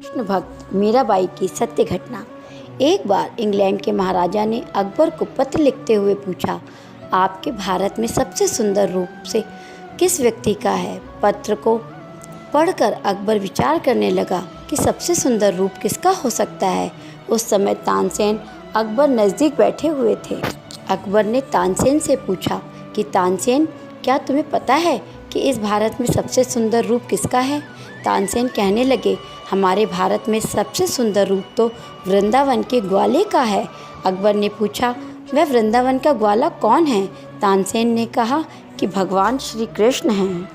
कृष्ण भक्त मीराबाई की सत्य घटना। एक बार इंग्लैंड के महाराजा ने अकबर को पत्र लिखते हुए पूछा, आपके भारत में सबसे सुंदर रूप से किस व्यक्ति का है। पत्र को पढ़कर अकबर विचार करने लगा कि सबसे सुंदर रूप किसका हो सकता है। उस समय तानसेन अकबर नज़दीक बैठे हुए थे। अकबर ने तानसेन से पूछा कि तानसेन, क्या तुम्हें पता है कि इस भारत में सबसे सुंदर रूप किसका है। तानसेन कहने लगे, हमारे भारत में सबसे सुंदर रूप तो वृंदावन के ग्वाले का है। अकबर ने पूछा, वह वृंदावन का ग्वाला कौन है। तानसेन ने कहा कि भगवान श्री कृष्ण हैं।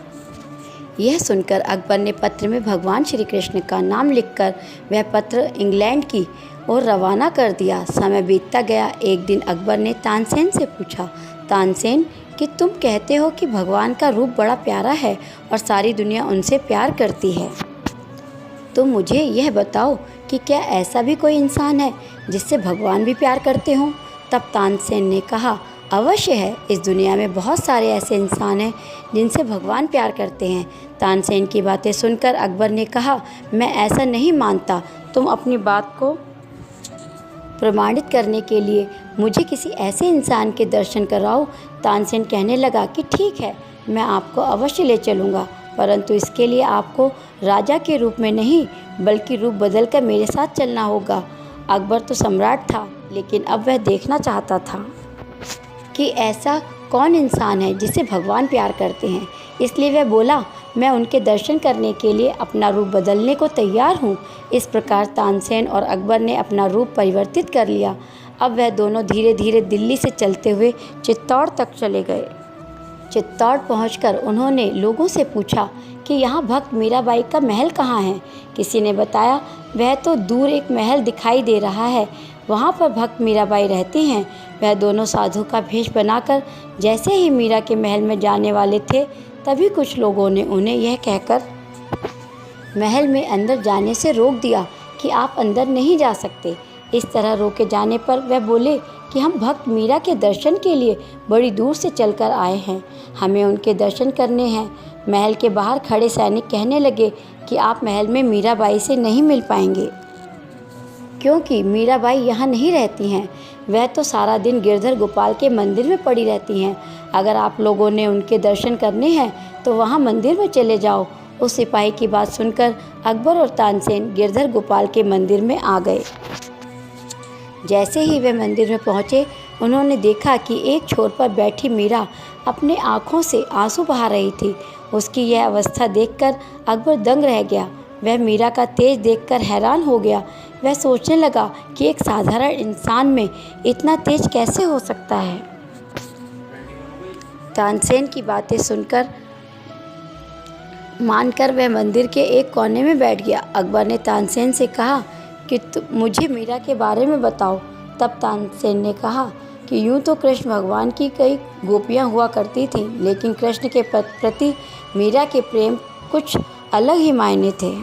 यह सुनकर अकबर ने पत्र में भगवान श्री कृष्ण का नाम लिखकर वह पत्र इंग्लैंड की ओर रवाना कर दिया। समय बीतता गया। एक दिन अकबर ने तानसेन से पूछा, तानसेन, कि तुम कहते हो कि भगवान का रूप बड़ा प्यारा है और सारी दुनिया उनसे प्यार करती है, तो मुझे यह बताओ कि क्या ऐसा भी कोई इंसान है जिससे भगवान भी प्यार करते हों। तब तानसेन ने कहा, अवश्य है, इस दुनिया में बहुत सारे ऐसे इंसान हैं जिनसे भगवान प्यार करते हैं। तानसेन की बातें सुनकर अकबर ने कहा, मैं ऐसा नहीं मानता। तुम अपनी बात को प्रमाणित करने के लिए मुझे किसी ऐसे इंसान के दर्शन कराओ। तानसेन कहने लगा कि ठीक है, मैं आपको अवश्य ले चलूँगा, परंतु इसके लिए आपको राजा के रूप में नहीं बल्कि रूप बदल कर मेरे साथ चलना होगा। अकबर तो सम्राट था, लेकिन अब वह देखना चाहता था कि ऐसा कौन इंसान है जिसे भगवान प्यार करते हैं। इसलिए वह बोला, मैं उनके दर्शन करने के लिए अपना रूप बदलने को तैयार हूँ। इस प्रकार तानसेन और अकबर ने अपना रूप परिवर्तित कर लिया। अब वह दोनों धीरे धीरे दिल्ली से चलते हुए चित्तौड़ तक चले गए। चित्तौड़ पहुंचकर उन्होंने लोगों से पूछा कि यहाँ भक्त मीराबाई का महल कहाँ है। किसी ने बताया, वह तो दूर एक महल दिखाई दे रहा है, वहाँ पर भक्त मीराबाई रहती हैं। वह दोनों साधु का भेष बनाकर जैसे ही मीरा के महल में जाने वाले थे, तभी कुछ लोगों ने उन्हें यह कहकर महल में अंदर जाने से रोक दिया कि आप अंदर नहीं जा सकते। इस तरह रोके जाने पर वह बोले कि हम भक्त मीरा के दर्शन के लिए बड़ी दूर से चलकर आए हैं, हमें उनके दर्शन करने हैं। महल के बाहर खड़े सैनिक कहने लगे कि आप महल में मीराबाई से नहीं मिल पाएंगे, क्योंकि मीराबाई यहाँ नहीं रहती हैं। वह तो सारा दिन गिरधर गोपाल के मंदिर में पड़ी रहती हैं। अगर आप लोगों ने उनके दर्शन करने हैं तो वहाँ मंदिर में चले जाओ। उस सिपाही की बात सुनकर अकबर और तानसेन गिरधर गोपाल के मंदिर में आ गए। जैसे ही वे मंदिर में पहुँचे, उन्होंने देखा कि एक छोर पर बैठी मीरा अपने आँखों से आंसू बहा रही थी। उसकी यह अवस्था देखकर अकबर दंग रह गया। वह मीरा का तेज देखकर हैरान हो गया। वह सोचने लगा कि एक साधारण इंसान में इतना तेज कैसे हो सकता है। तानसेन की बातें सुनकर मानकर वह मंदिर के एक कोने में बैठ गया। अकबर ने तानसेन से कहा कि मुझे मीरा के बारे में बताओ। तब तानसेन ने कहा कि यूँ तो कृष्ण भगवान की कई गोपियाँ हुआ करती थीं, लेकिन कृष्ण के प्रति मीरा के प्रेम कुछ अलग ही मायने थे।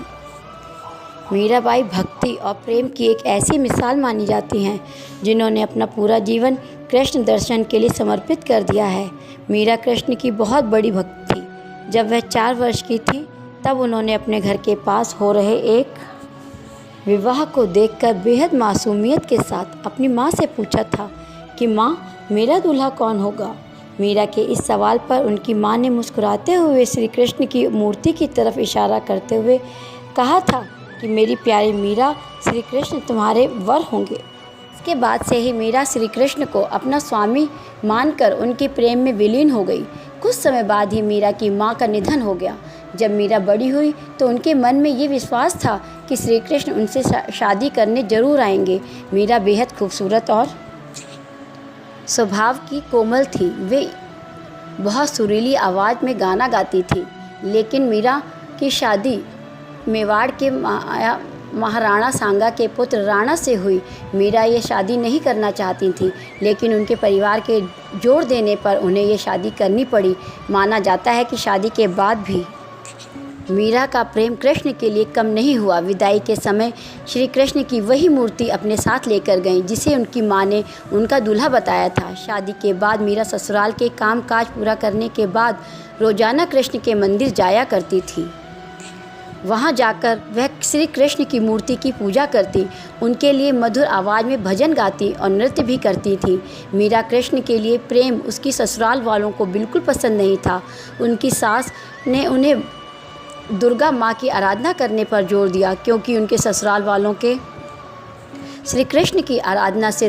मीराबाई भक्ति और प्रेम की एक ऐसी मिसाल मानी जाती हैं जिन्होंने अपना पूरा जीवन कृष्ण दर्शन के लिए समर्पित कर दिया है। मीरा कृष्ण की बहुत बड़ी भक्त थी। जब वह 4 वर्ष की थी, तब उन्होंने अपने घर के पास हो रहे एक विवाह को देखकर बेहद मासूमियत के साथ अपनी माँ से पूछा था कि माँ, मेरा दूल्हा कौन होगा। मीरा के इस सवाल पर उनकी माँ ने मुस्कुराते हुए श्री कृष्ण की मूर्ति की तरफ इशारा करते हुए कहा था कि मेरी प्यारी मीरा, श्री कृष्ण तुम्हारे वर होंगे। इसके बाद से ही मीरा श्री कृष्ण को अपना स्वामी मानकर उनके प्रेम में विलीन हो गई। कुछ समय बाद ही मीरा की माँ का निधन हो गया। जब मीरा बड़ी हुई तो उनके मन में ये विश्वास था कि श्री कृष्ण उनसे शादी करने जरूर आएंगे। मीरा बेहद खूबसूरत और स्वभाव की कोमल थी। वे बहुत सुरीली आवाज़ में गाना गाती थी। लेकिन मीरा की शादी मेवाड़ के महाराणा सांगा के पुत्र राणा से हुई। मीरा ये शादी नहीं करना चाहती थी, लेकिन उनके परिवार के जोर देने पर उन्हें ये शादी करनी पड़ी। माना जाता है कि शादी के बाद भी मीरा का प्रेम कृष्ण के लिए कम नहीं हुआ। विदाई के समय श्री कृष्ण की वही मूर्ति अपने साथ लेकर गईं जिसे उनकी माँ ने उनका दूल्हा बताया था। शादी के बाद मीरा ससुराल के काम काज पूरा करने के बाद रोजाना कृष्ण के मंदिर जाया करती थी। वहाँ जाकर वह श्री कृष्ण की मूर्ति की पूजा करती, उनके लिए मधुर आवाज़ में भजन गाती और नृत्य भी करती थी। मीरा कृष्ण के लिए प्रेम उसकी ससुराल वालों को बिल्कुल पसंद नहीं था। उनकी सास ने उन्हें दुर्गा माँ की आराधना करने पर जोर दिया, क्योंकि उनके ससुराल वालों के श्री कृष्ण की आराधना से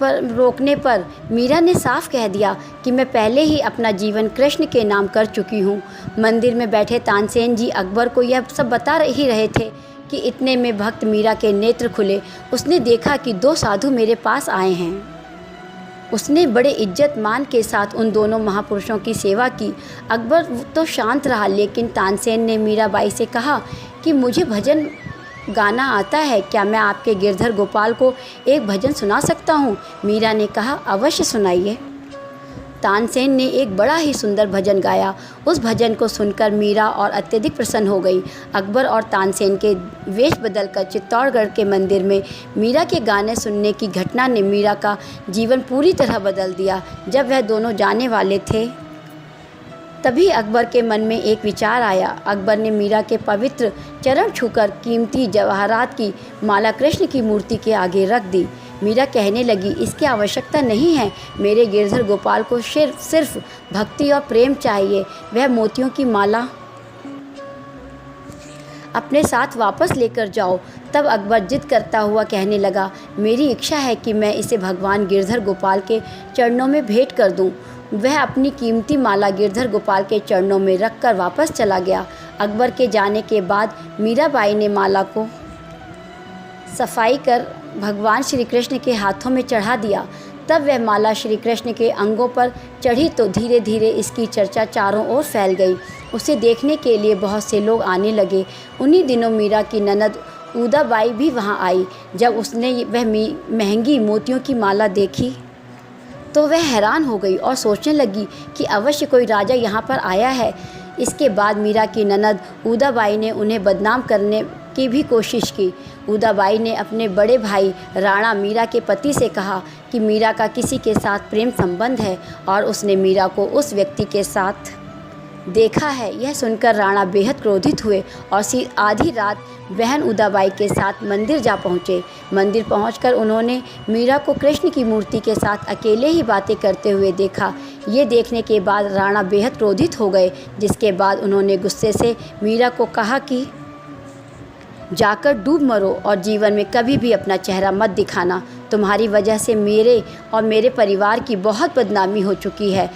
रोकने पर मीरा ने साफ कह दिया कि मैं पहले ही अपना जीवन कृष्ण के नाम कर चुकी हूँ। मंदिर में बैठे तानसेन जी अकबर को यह सब बता ही रहे थे कि इतने में भक्त मीरा के नेत्र खुले। उसने देखा कि 2 साधु मेरे पास आए हैं। उसने बड़े इज्जत मान के साथ उन दोनों महापुरुषों की सेवा की। अकबर तो शांत रहा, लेकिन तानसेन ने मीराबाई से कहा कि मुझे भजन गाना आता है, क्या मैं आपके गिरधर गोपाल को एक भजन सुना सकता हूँ? मीरा ने कहा, अवश्य सुनाइए। तानसेन ने एक बड़ा ही सुंदर भजन गाया। उस भजन को सुनकर मीरा और अत्यधिक प्रसन्न हो गई। अकबर और तानसेन के वेश बदलकर चित्तौड़गढ़ के मंदिर में मीरा के गाने सुनने की घटना ने मीरा का जीवन पूरी तरह बदल दिया। जब वह दोनों जाने वाले थे, तभी अकबर के मन में एक विचार आया। अकबर ने मीरा के पवित्र चरण छूकर कीमती जवाहरात की माला कृष्ण की मूर्ति के आगे रख दी। मीरा कहने लगी, इसकी आवश्यकता नहीं है, मेरे गिरधर गोपाल को सिर्फ भक्ति और प्रेम चाहिए। वह मोतियों की माला अपने साथ वापस लेकर जाओ। तब अकबर जिद करता हुआ कहने लगा, मेरी इच्छा है कि मैं इसे भगवान गिरधर गोपाल के चरणों में भेंट कर दूं। वह अपनी कीमती माला गिरधर गोपाल के चरणों में रखकर वापस चला गया। अकबर के जाने के बाद मीराबाई ने माला को सफाई कर भगवान श्री कृष्ण के हाथों में चढ़ा दिया। तब वह माला श्री कृष्ण के अंगों पर चढ़ी तो धीरे धीरे इसकी चर्चा चारों ओर फैल गई। उसे देखने के लिए बहुत से लोग आने लगे। उन्हीं दिनों मीरा की ननद उदाबाई भी वहां आई। जब उसने वह महंगी मोतियों की माला देखी तो वह हैरान हो गई और सोचने लगी कि अवश्य कोई राजा यहाँ पर आया है। इसके बाद मीरा की ननद उदाबाई ने उन्हें बदनाम करने की भी कोशिश की। उदाबाई ने अपने बड़े भाई राणा मीरा के पति से कहा कि मीरा का किसी के साथ प्रेम संबंध है और उसने मीरा को उस व्यक्ति के साथ देखा है। यह सुनकर राणा बेहद क्रोधित हुए और आधी रात बहन उदाबाई के साथ मंदिर जा पहुँचे। मंदिर पहुंचकर उन्होंने मीरा को कृष्ण की मूर्ति के साथ अकेले ही बातें करते हुए देखा। ये देखने के बाद राणा बेहद क्रोधित हो गए, जिसके बाद उन्होंने गुस्से से मीरा को कहा कि जाकर डूब मरो और जीवन में कभी भी अपना चेहरा मत दिखाना। तुम्हारी वजह से मेरे और मेरे परिवार की बहुत बदनामी हो चुकी है।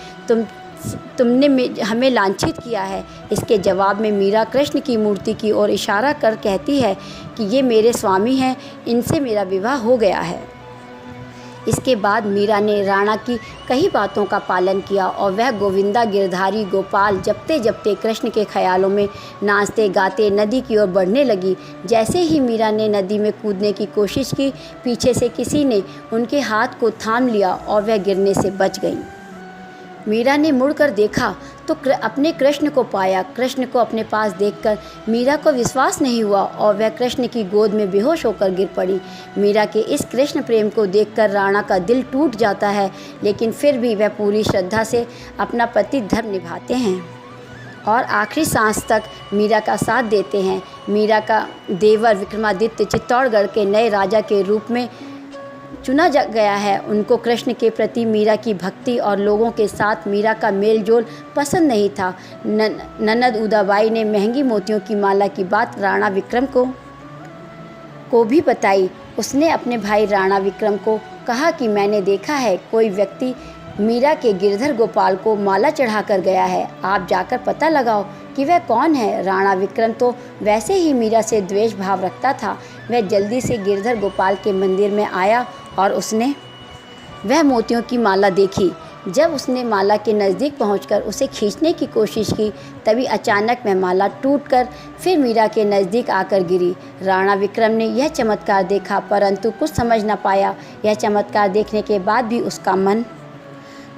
तुमने हमें लांछित किया है। इसके जवाब में मीरा कृष्ण की मूर्ति की ओर इशारा कर कहती है कि ये मेरे स्वामी हैं, इनसे मेरा विवाह हो गया है। इसके बाद मीरा ने राणा की कई बातों का पालन किया और वह गोविंदा गिरधारी गोपाल जपते जपते कृष्ण के ख्यालों में नाचते गाते नदी की ओर बढ़ने लगी। जैसे ही मीरा ने नदी में कूदने की कोशिश की, पीछे से किसी ने उनके हाथ को थाम लिया और वह गिरने से बच गई। मीरा ने मुड़कर देखा तो अपने कृष्ण को पाया। कृष्ण को अपने पास देखकर मीरा को विश्वास नहीं हुआ और वह कृष्ण की गोद में बेहोश होकर गिर पड़ी। मीरा के इस कृष्ण प्रेम को देखकर राणा का दिल टूट जाता है, लेकिन फिर भी वह पूरी श्रद्धा से अपना पति धर्म निभाते हैं और आखिरी सांस तक मीरा का साथ देते हैं। मीरा का देवर विक्रमादित्य चित्तौड़गढ़ के नए राजा के रूप में चुना गया है। उनको कृष्ण के प्रति मीरा की भक्ति और लोगों के साथ मीरा का मेलजोल पसंद नहीं था। ननद उदाबाई ने महंगी मोतियों की माला की बात राणा विक्रम को भी बताई। उसने अपने भाई राणा विक्रम को कहा कि मैंने देखा है कोई व्यक्ति मीरा के गिरधर गोपाल को माला चढ़ा कर गया है, आप जाकर पता लगाओ कि वह कौन है। राणा विक्रम तो वैसे ही मीरा से द्वेष भाव रखता था। वह जल्दी से गिरधर गोपाल के मंदिर में आया और उसने वह मोतियों की माला देखी। जब उसने माला के नज़दीक पहुंचकर उसे खींचने की कोशिश की, तभी अचानक वह माला टूटकर फिर मीरा के नज़दीक आकर गिरी। राणा विक्रम ने यह चमत्कार देखा, परंतु कुछ समझ न पाया। यह चमत्कार देखने के बाद भी उसका मन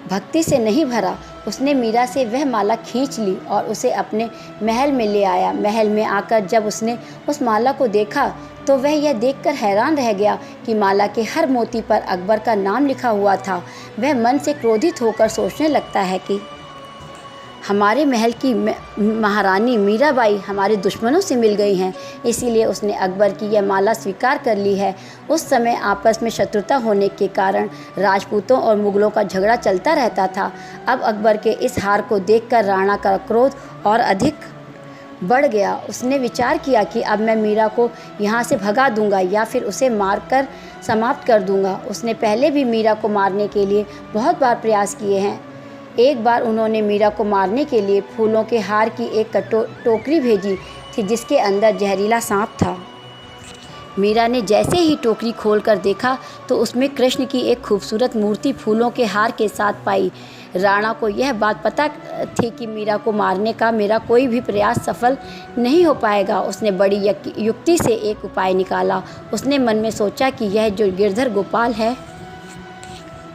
भक्ति से नहीं भरा। उसने मीरा से वह माला खींच ली और उसे अपने महल में ले आया। महल में आकर जब उसने उस माला को देखा तो वह यह देखकर हैरान रह गया कि माला के हर मोती पर अकबर का नाम लिखा हुआ था। वह मन से क्रोधित होकर सोचने लगता है कि हमारे महल की महारानी मीराबाई हमारे दुश्मनों से मिल गई हैं, इसीलिए उसने अकबर की यह माला स्वीकार कर ली है। उस समय आपस में शत्रुता होने के कारण राजपूतों और मुग़लों का झगड़ा चलता रहता था। अब अकबर के इस हार को देखकर राणा का क्रोध और अधिक बढ़ गया। उसने विचार किया कि अब मैं मीरा को यहाँ से भगा दूंगा या फिर उसे मारकर समाप्त कर दूंगा। उसने पहले भी मीरा को मारने के लिए बहुत बार प्रयास किए हैं। एक बार उन्होंने मीरा को मारने के लिए फूलों के हार की एक टोकरी भेजी थी जिसके अंदर जहरीला सांप था। मीरा ने जैसे ही टोकरी खोलकर देखा तो उसमें कृष्ण की एक खूबसूरत मूर्ति फूलों के हार के साथ पाई। राणा को यह बात पता थी कि मीरा को मारने का मेरा कोई भी प्रयास सफल नहीं हो पाएगा। उसने बड़ी युक्ति से एक उपाय निकाला। उसने मन में सोचा कि यह जो गिरधर गोपाल है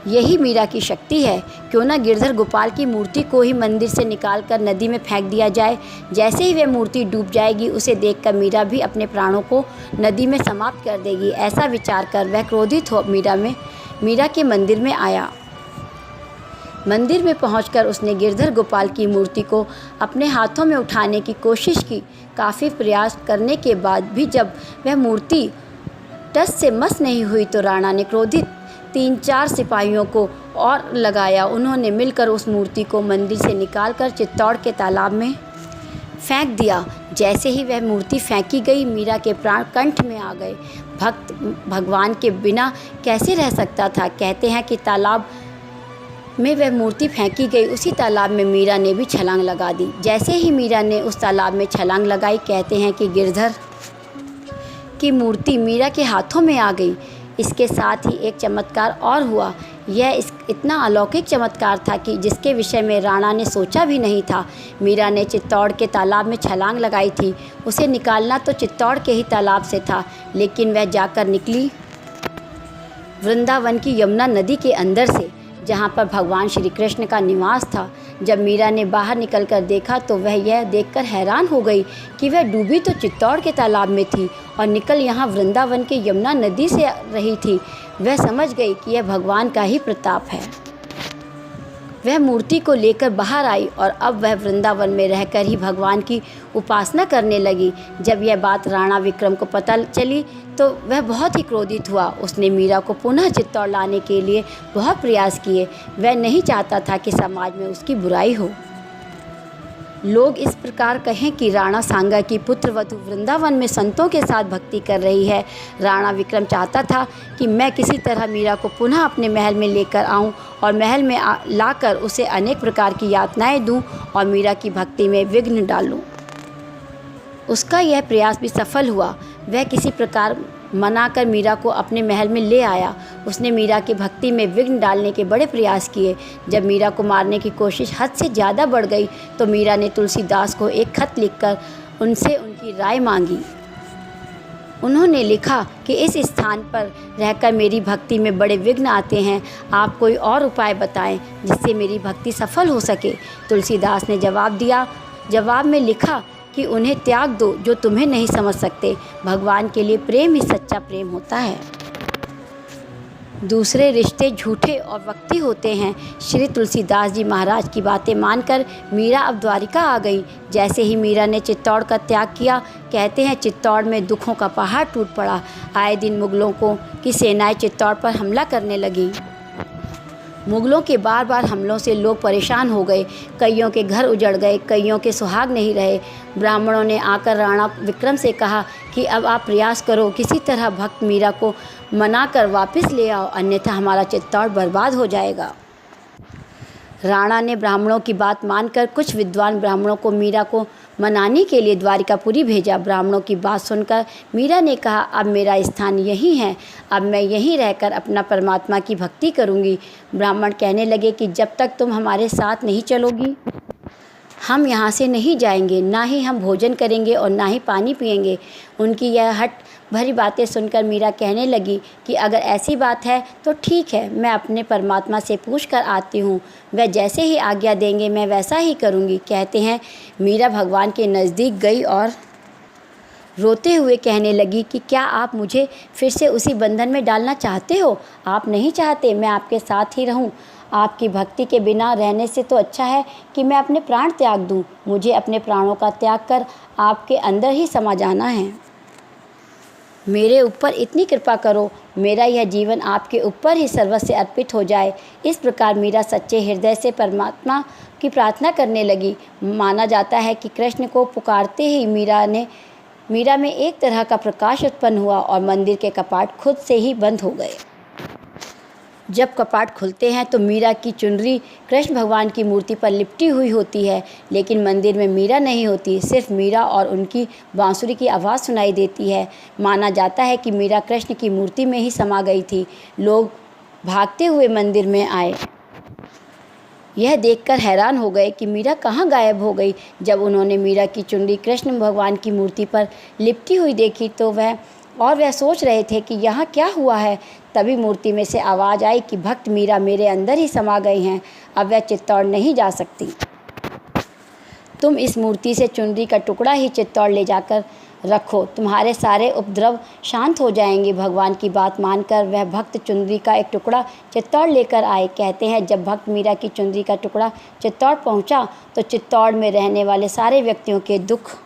यही मीरा की शक्ति है। क्यों ना गिरधर गोपाल की मूर्ति को ही मंदिर से निकालकर नदी में फेंक दिया जाए। जैसे ही वह मूर्ति डूब जाएगी उसे देखकर मीरा भी अपने प्राणों को नदी में समाप्त कर देगी। ऐसा विचार कर वह क्रोधित हो मीरा के मंदिर में आया। मंदिर में पहुंचकर उसने गिरधर गोपाल की मूर्ति को अपने हाथों में उठाने की कोशिश की। काफ़ी प्रयास करने के बाद भी जब वह मूर्ति टस से मस नहीं हुई तो राणा ने क्रोधित 3-4 सिपाहियों को और लगाया। उन्होंने मिलकर उस मूर्ति को मंदिर से निकालकर चित्तौड़ के तालाब में फेंक दिया। जैसे ही वह मूर्ति फेंकी गई मीरा के प्राण कंठ में आ गए। भक्त भगवान के बिना कैसे रह सकता था। कहते हैं कि तालाब में वह मूर्ति फेंकी गई, उसी तालाब में मीरा ने भी छलांग लगा दी। जैसे ही मीरा ने उस तालाब में छलांग लगाई कहते हैं कि गिरधर की मूर्ति मीरा के हाथों में आ गई। इसके साथ ही एक चमत्कार और हुआ। यह इतना अलौकिक चमत्कार था कि जिसके विषय में राणा ने सोचा भी नहीं था। मीरा ने चित्तौड़ के तालाब में छलांग लगाई थी। उसे निकालना तो चित्तौड़ के ही तालाब से था, लेकिन वह जाकर निकली वृंदावन की यमुना नदी के अंदर से, जहाँ पर भगवान श्री कृष्ण का निवास था। जब मीरा ने बाहर निकलकर देखा तो वह यह देखकर हैरान हो गई कि वह डूबी तो चित्तौड़ के तालाब में थी और निकल यहाँ वृंदावन के यमुना नदी से रही थी। वह समझ गई कि यह भगवान का ही प्रताप है। वह मूर्ति को लेकर बाहर आई और अब वह वृंदावन में रहकर ही भगवान की उपासना करने लगी। जब यह बात राणा विक्रम को पता चली तो वह बहुत ही क्रोधित हुआ। उसने मीरा को पुनः चित्तौड़ लाने के लिए बहुत प्रयास किए। वह नहीं चाहता था कि समाज में उसकी बुराई हो। लोग इस प्रकार कहें कि राणा सांगा की पुत्रवधू वृंदावन में संतों के साथ भक्ति कर रही है। राणा विक्रम चाहता था कि मैं किसी तरह मीरा को पुनः अपने महल में लेकर आऊं और महल में लाकर उसे अनेक प्रकार की यातनाएं दूं और मीरा की भक्ति में विघ्न डालूं। उसका यह प्रयास भी सफल हुआ। वह किसी प्रकार मनाकर मीरा को अपने महल में ले आया। उसने मीरा की भक्ति में विघ्न डालने के बड़े प्रयास किए। जब मीरा को मारने की कोशिश हद से ज़्यादा बढ़ गई तो मीरा ने तुलसीदास को एक खत लिखकर उनसे उनकी राय मांगी। उन्होंने लिखा कि इस स्थान पर रहकर मेरी भक्ति में बड़े विघ्न आते हैं। आप कोई और उपाय बताएं जिससे मेरी भक्ति सफल हो सके। तुलसीदास ने जवाब में लिखा कि उन्हें त्याग दो जो तुम्हें नहीं समझ सकते। भगवान के लिए प्रेम ही सच्चा प्रेम होता है। दूसरे रिश्ते झूठे और वक्ती होते हैं। श्री तुलसीदास जी महाराज की बातें मानकर मीरा अब द्वारिका आ गई। जैसे ही मीरा ने चित्तौड़ का त्याग किया कहते हैं चित्तौड़ में दुखों का पहाड़ टूट पड़ा। आए दिन मुग़लों की सेनाएं चित्तौड़ पर हमला करने लगी। मुग़लों के बार बार हमलों से लोग परेशान हो गए। कईयों के घर उजड़ गए, कईयों के सुहाग नहीं रहे। ब्राह्मणों ने आकर राणा विक्रम से कहा कि अब आप प्रयास करो, किसी तरह भक्त मीरा को मनाकर वापस ले आओ, अन्यथा हमारा चित्तौड़ बर्बाद हो जाएगा। राणा ने ब्राह्मणों की बात मानकर कुछ विद्वान ब्राह्मणों को मीरा को मनाने के लिए द्वारिकापुरी भेजा। ब्राह्मणों की बात सुनकर मीरा ने कहा अब मेरा स्थान यही है, अब मैं यहीं रहकर अपना परमात्मा की भक्ति करूंगी। ब्राह्मण कहने लगे कि जब तक तुम हमारे साथ नहीं चलोगी हम यहाँ से नहीं जाएंगे, ना ही हम भोजन करेंगे और ना ही पानी पिएंगे। उनकी यह हट भरी बातें सुनकर मीरा कहने लगी कि अगर ऐसी बात है तो ठीक है, मैं अपने परमात्मा से पूछ कर आती हूँ। वह जैसे ही आज्ञा देंगे मैं वैसा ही करूँगी। कहते हैं मीरा भगवान के नज़दीक गई और रोते हुए कहने लगी कि क्या आप मुझे फिर से उसी बंधन में डालना चाहते हो? आप नहीं चाहते मैं आपके साथ ही रहूं? आपकी भक्ति के बिना रहने से तो अच्छा है कि मैं अपने प्राण त्याग दूं। मुझे अपने प्राणों का त्याग कर आपके अंदर ही समा जाना है। मेरे ऊपर इतनी कृपा करो, मेरा यह जीवन आपके ऊपर ही सर्वस्व अर्पित हो जाए। इस प्रकार मीरा सच्चे हृदय से परमात्मा की प्रार्थना करने लगी। माना जाता है कि कृष्ण को पुकारते ही मीरा में एक तरह का प्रकाश उत्पन्न हुआ और मंदिर के कपाट खुद से ही बंद हो गए। जब कपाट खुलते हैं तो मीरा की चुनरी कृष्ण भगवान की मूर्ति पर लिपटी हुई होती है, लेकिन मंदिर में मीरा नहीं होती। सिर्फ मीरा और उनकी बांसुरी की आवाज़ सुनाई देती है। माना जाता है कि मीरा कृष्ण की मूर्ति में ही समा गई थी। लोग भागते हुए मंदिर में आए, यह देखकर हैरान हो गए कि मीरा कहाँ गायब हो गई। जब उन्होंने मीरा की चुनरी कृष्ण भगवान की मूर्ति पर लिपटी हुई देखी तो वह सोच रहे थे कि यहाँ क्या हुआ है। तभी मूर्ति में से आवाज़ आई कि भक्त मीरा मेरे अंदर ही समा गई हैं, अब वह चित्तौड़ नहीं जा सकती। तुम इस मूर्ति से चुनरी का टुकड़ा ही चित्तौड़ ले जाकर रखो, तुम्हारे सारे उपद्रव शांत हो जाएंगे। भगवान की बात मानकर वह भक्त चुनरी का एक टुकड़ा चित्तौड़ लेकर आए। कहते हैं जब भक्त मीरा की चुनरी का टुकड़ा चित्तौड़ पहुंचा तो चित्तौड़ में रहने वाले सारे व्यक्तियों के दुख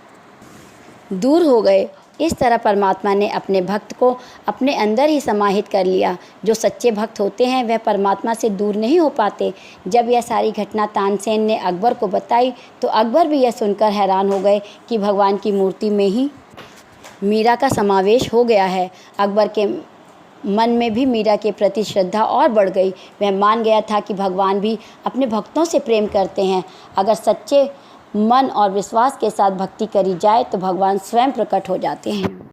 दूर हो गए। इस तरह परमात्मा ने अपने भक्त को अपने अंदर ही समाहित कर लिया। जो सच्चे भक्त होते हैं वह परमात्मा से दूर नहीं हो पाते। जब यह सारी घटना तानसेन ने अकबर को बताई तो अकबर भी यह सुनकर हैरान हो गए कि भगवान की मूर्ति में ही मीरा का समावेश हो गया है। अकबर के मन में भी मीरा के प्रति श्रद्धा और बढ़ गई। वह मान गया था कि भगवान भी अपने भक्तों से प्रेम करते हैं। अगर सच्चे मन और विश्वास के साथ भक्ति करी जाए तो भगवान स्वयं प्रकट हो जाते हैं।